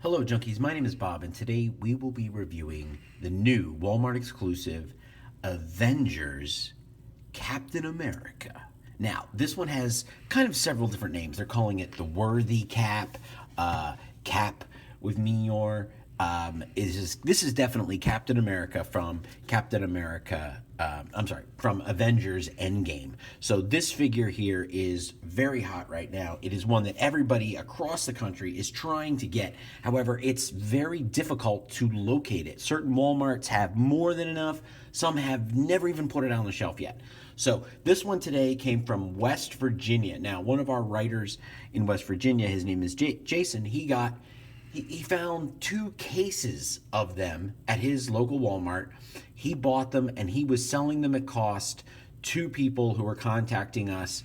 Hello, junkies. My name is Bob, and today we will be reviewing the new Walmart exclusive Avengers Captain America. Now, this one has kind of several different names. They're calling it the Worthy Cap, Cap with Meteor. This is definitely Captain America from Captain America. From Avengers Endgame. So this figure here is very hot right now. It is one that everybody across the country is trying to get. However, it's very difficult to locate it. Certain Walmarts have more than enough. Some have never even put it on the shelf yet. So this one today came from West Virginia. Now, one of our writers in West Virginia, his name is Jason, he found 2 cases of them at his local Walmart. He bought them and he was selling them at cost to people who were contacting us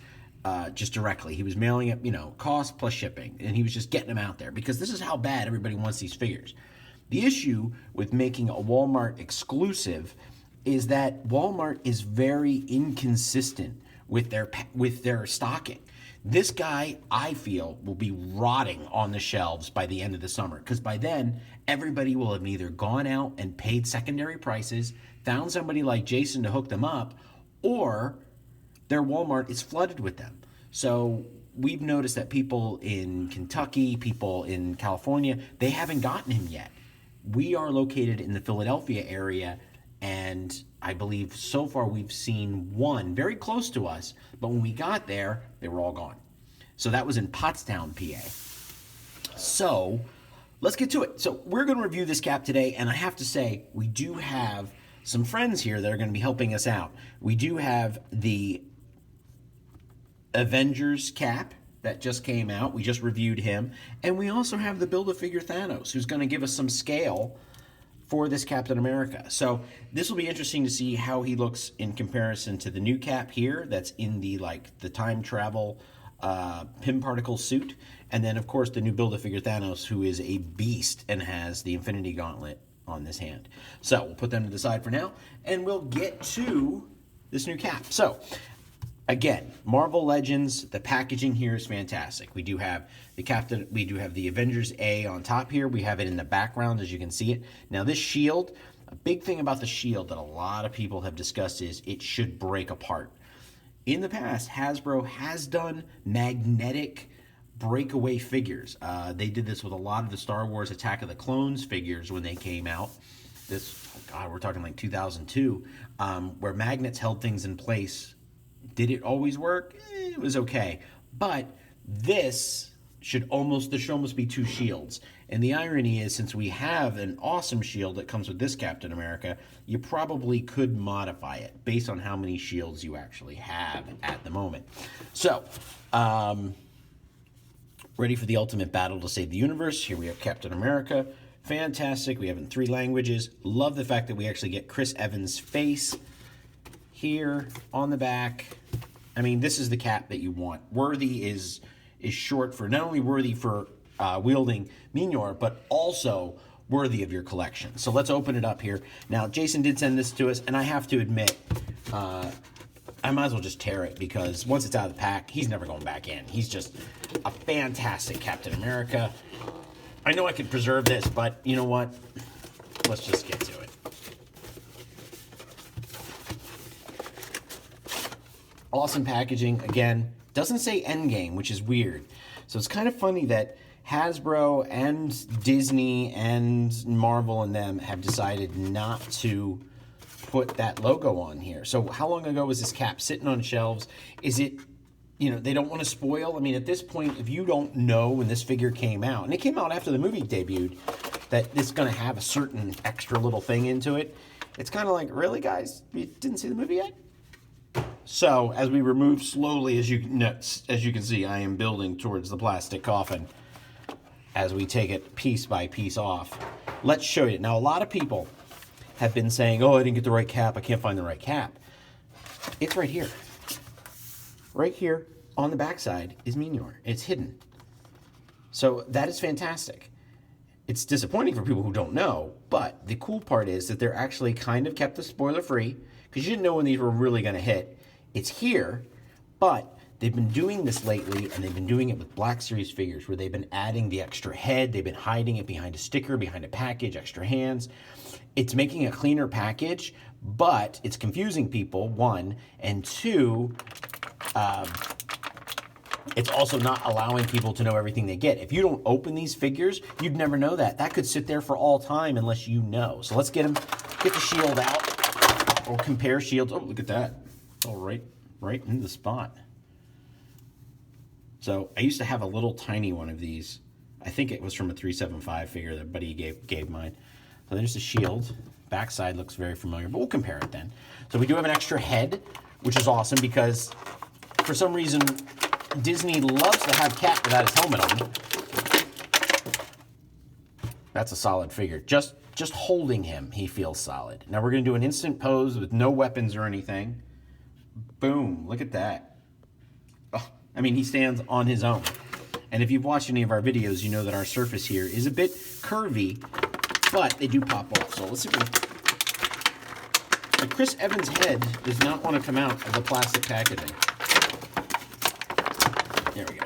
just directly. He was mailing it, cost plus shipping, and he was just getting them out there because this is how bad everybody wants these figures. The issue with making a Walmart exclusive is that Walmart is very inconsistent with their stocking. This guy, I feel, will be rotting on the shelves by the end of the summer because by then, everybody will have either gone out and paid secondary prices, found somebody like Jason to hook them up, or their Walmart is flooded with them. So we've noticed that people in Kentucky, people in California, they haven't gotten him yet. We are located in the Philadelphia area, and I believe so far we've seen one very close to us, but when we got there, they were all gone. So that was in Pottstown, PA. So let's get to it. So we're going to review this cap today, and I have to say, we do have some friends here that are going to be helping us out. We do have the Avengers cap that just came out. We just reviewed him. And we also have the Build-A-Figure Thanos, who's going to give us some scale for this Captain America. So this will be interesting to see how he looks in comparison to the new cap here that's in the time travel Pym particle suit, and then of course the new Build-A-Figure Thanos, who is a beast and has the Infinity Gauntlet on this hand. So we'll put them to the side for now, and we'll get to this new cap. So again, Marvel Legends, the packaging here is fantastic. We do have the Avengers A on top here. We have it in the background, as you can see it. Now this shield, a big thing about the shield that a lot of people have discussed is it should break apart. In the past, Hasbro has done magnetic breakaway figures. They did this with a lot of the Star Wars Attack of the Clones figures when they came out. We're talking like 2002, where magnets held things in place. Did it always work? It was okay. But there should almost be 2 shields. And the irony is, since we have an awesome shield that comes with this Captain America, you probably could modify it based on how many shields you actually have at the moment. So, ready for the ultimate battle to save the universe. Here we have Captain America. Fantastic. We have it in 3 languages. Love the fact that we actually get Chris Evans' face here on the back. I mean, this is the cap that you want. Worthy is short for not only worthy for wielding Meteor, but also worthy of your collection. So let's open it up here. Now, Jason did send this to us, and I have to admit, I might as well just tear it because once it's out of the pack, he's never going back in. He's just a fantastic Captain America. I know I could preserve this, but you know what? Let's just get to it. Awesome packaging. Again, doesn't say Endgame, which is weird. So it's kind of funny that Hasbro and Disney and Marvel and them have decided not to put that logo on here. So how long ago was this cap sitting on shelves? Is it, they don't want to spoil? I mean, at this point, if you don't know when this figure came out, and it came out after the movie debuted, that it's going to have a certain extra little thing into it, it's kind of like, really, guys? You didn't see the movie yet? So, as we remove slowly, as you can see, I am building towards the plastic coffin as we take it piece by piece off. Let's show you. Now, a lot of people have been saying, oh, I didn't get the right cap. I can't find the right cap. It's right here. Right here on the backside is Meteor. It's hidden. So, that is fantastic. It's disappointing for people who don't know, but the cool part is that they're actually kind of kept the spoiler free because you didn't know when these were really going to hit. It's here, but they've been doing this lately, and they've been doing it with Black Series figures, where they've been adding the extra head, they've been hiding it behind a sticker, behind a package, extra hands. It's making a cleaner package, but it's confusing people, one, and two, it's also not allowing people to know everything they get. If you don't open these figures, you'd never know that. That could sit there for all time unless you know. So let's get the shield out, or compare shields. Oh, look at that. All right in the spot. So I used to have a little tiny one of these. I think it was from a 375 figure that buddy gave mine. So there's the shield. Backside looks very familiar, but we'll compare it then. So we do have an extra head, which is awesome because for some reason Disney loves to have Cap without his helmet on. That's a solid figure. Just holding him, he feels solid. Now we're going to do an instant pose with no weapons or anything. Boom, look at that. Oh, I mean, he stands on his own. And if you've watched any of our videos, you know that our surface here is a bit curvy, but they do pop off. So let's see if we... Chris Evans' head does not want to come out of the plastic packaging. There we go.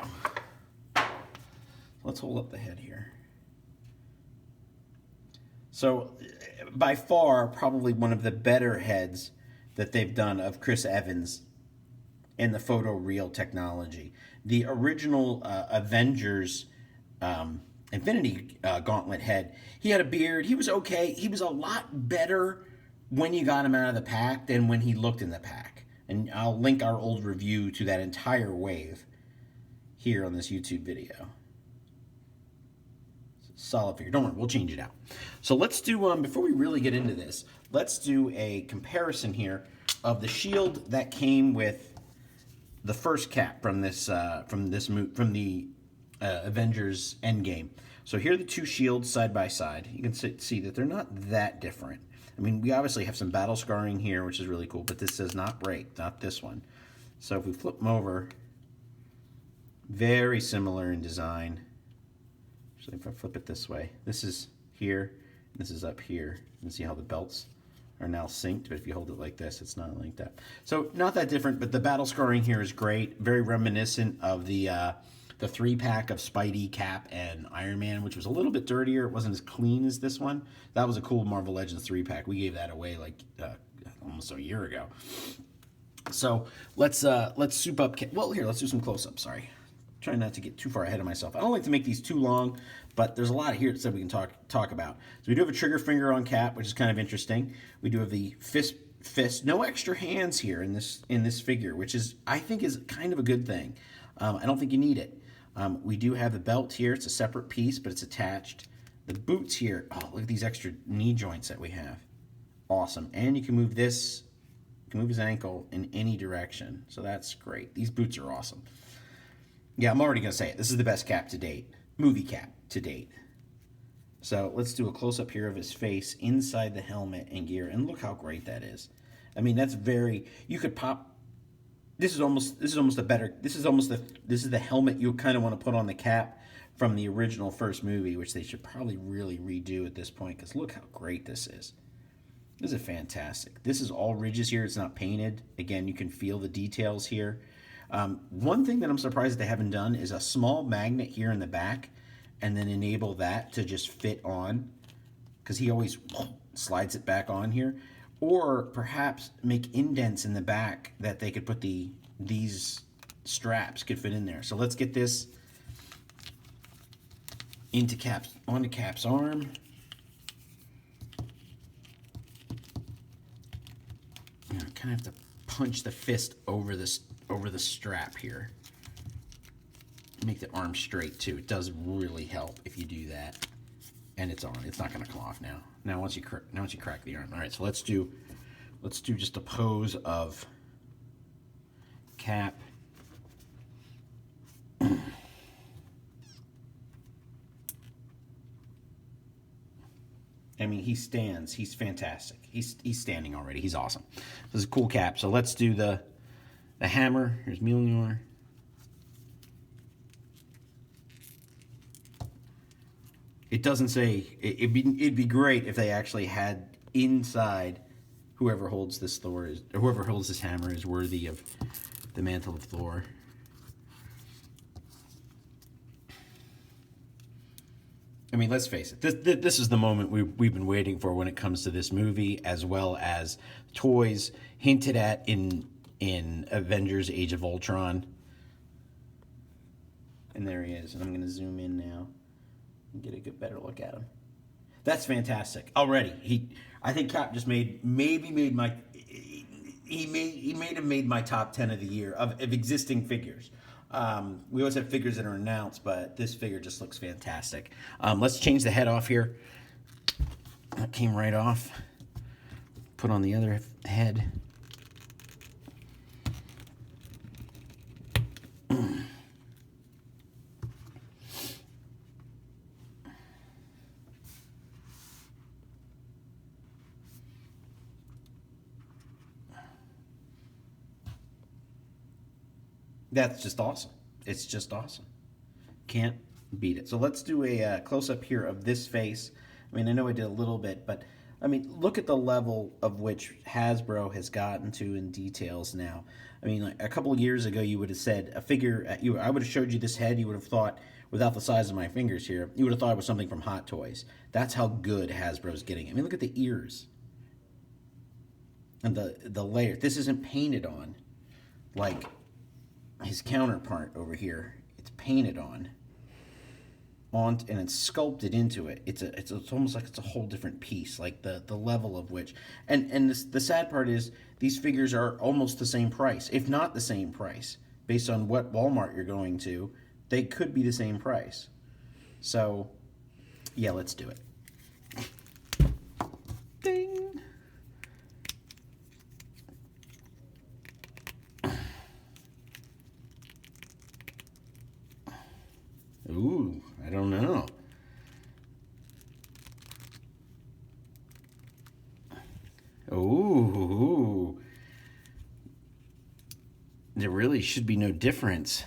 Let's hold up the head here. So, by far, probably one of the better heads that they've done of Chris Evans in the photoreal technology. The original Avengers Infinity Gauntlet head, he had a beard. He was okay. He was a lot better when you got him out of the pack than when he looked in the pack. And I'll link our old review to that entire wave here on this YouTube video. Solid figure. Don't worry, we'll change it out. So let's do, before we really get into this, let's do a comparison here of the shield that came with the first Cap from the Avengers Endgame. So here are the two shields side by side. You can see that they're not that different. I mean, we obviously have some battle scarring here, which is really cool, but this says not break, not this one. So if we flip them over, very similar in design. Actually, if I flip it this way, this is here, this is up here. You can see how the belts are now synced, but if you hold it like this, it's not linked up. So not that different, but the battle scarring here is great. Very reminiscent of the 3-pack of Spidey, Cap, and Iron Man, which was a little bit dirtier. It wasn't as clean as this one. That was a cool Marvel Legends 3-pack. We gave that away like almost a year ago. So let's soup up. Well, here, let's do some close-ups. Sorry. Trying not to get too far ahead of myself. I don't like to make these too long, but there's a lot here that we can talk about. So we do have a trigger finger on Cap, which is kind of interesting. We do have the fist. No extra hands here in this figure, which is, I think, is kind of a good thing. I don't think you need it. We do have the belt here. It's a separate piece, but it's attached. The boots here. Oh, look at these extra knee joints that we have. Awesome. And you can move this. You can move his ankle in any direction. So that's great. These boots are awesome. Yeah, I'm already going to say it. This is the best Cap to date. Movie Cap to date. So let's do a close-up here of his face inside the helmet and gear. And look how great that is. I mean, that's very... You could pop... This is almost a better... This is the helmet you kind of want to put on the Cap from the original first movie, which they should probably really redo at this point, because look how great this is. This is fantastic. This is all ridges here. It's not painted. Again, you can feel the details here. One thing that I'm surprised they haven't done is a small magnet here in the back, and then enable that to just fit on, because he always slides it back on here. Or perhaps make indents in the back that they could put these straps could fit in there. So let's get this onto Cap's arm. I kind of have to punch the fist over the strap here. Make the arm straight too. It does really help if you do that. And it's on. It's not going to come off now. Now once you crack the arm. All right, so let's do just a pose of Cap. I mean, he stands. He's fantastic. He's standing already. He's awesome. This is a cool Cap. So let's do the hammer. Here's Mjolnir. It doesn't say, it'd be great if they actually had inside whoever holds this hammer is worthy of the mantle of Thor. I mean, let's face it. This is the moment we've been waiting for when it comes to this movie, as well as toys hinted at in Avengers: Age of Ultron. And there he is. And I'm going to zoom in now and get a good better look at him. That's fantastic already. I think Cap just made my he may have made my top 10 of the year of existing figures. We always have figures that are announced, but this figure just looks fantastic. Let's change the head off here. That came right off. Put on the other head. That's just awesome. It's just awesome. Can't beat it. So let's do a close-up here of this face. I mean, I know I did a little bit, but I mean, look at the level of which Hasbro has gotten to in details now. I mean, like a couple of years ago, you would have said a figure, I would have showed you this head, you would have thought, without the size of my fingers here, you would have thought it was something from Hot Toys. That's how good Hasbro's getting. I mean, look at the ears. And the layer. This isn't painted on like his counterpart over here. It's painted on and it's sculpted into it. It's almost like it's a whole different piece, like the level of which, and the sad part is these figures are almost the same price, if not the same price, based on what Walmart you're going to. They could be the same price. So yeah, let's do it. Ding. Ooh, I don't know. Ooh. There really should be no difference,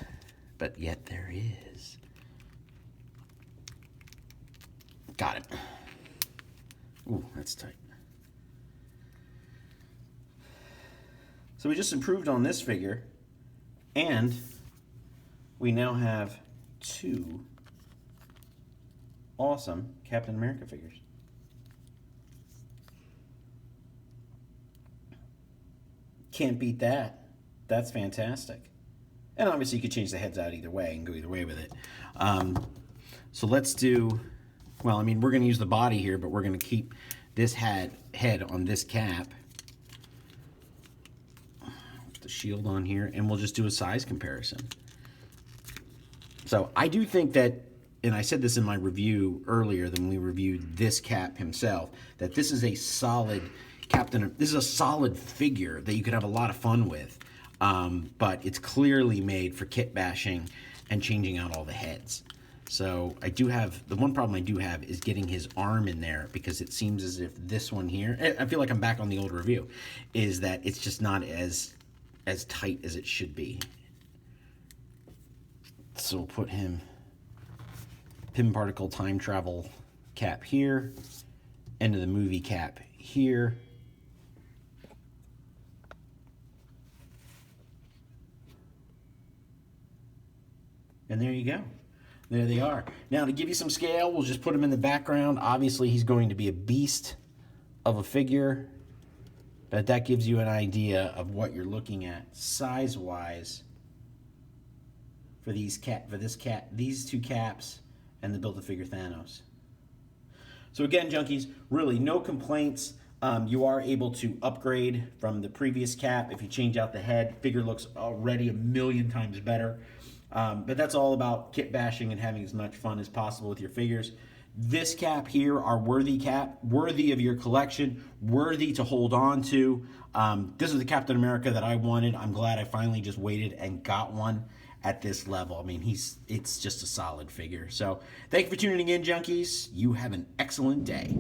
but yet there is. Got it. Ooh, that's tight. So we just improved on this figure, and we now have two awesome Captain America figures. Can't beat that. That's fantastic. And obviously you could change the heads out either way and go either way with it. So let's do, well, I mean, we're going to use the body here, but we're going to keep this head on this Cap. Put the shield on here, and we'll just do a size comparison. So I do think that, and I said this in my review earlier than we reviewed this Cap himself, that this is a solid this is a solid figure that you could have a lot of fun with. But it's clearly made for kit bashing and changing out all the heads. So I do have, the one problem I do have is getting his arm in there, because it seems as if this one here, I feel like I'm back on the old review, is that it's just not as tight as it should be. So we'll put him, Pym Particle Time Travel Cap here, end of the movie Cap here. And there you go. There they are. Now, to give you some scale, we'll just put him in the background. Obviously, he's going to be a beast of a figure, but that gives you an idea of what you're looking at size-wise for these two Caps and the Build-A-Figure Thanos. So again, junkies, really no complaints. You are able to upgrade from the previous Cap. If you change out the head, figure looks already a million times better. But that's all about kit bashing and having as much fun as possible with your figures. This Cap here, our worthy Cap, worthy of your collection, worthy to hold on to. This is the Captain America that I wanted. I'm glad I finally just waited and got one at this level. I mean, it's just a solid figure. So thank you for tuning in, junkies. You have an excellent day.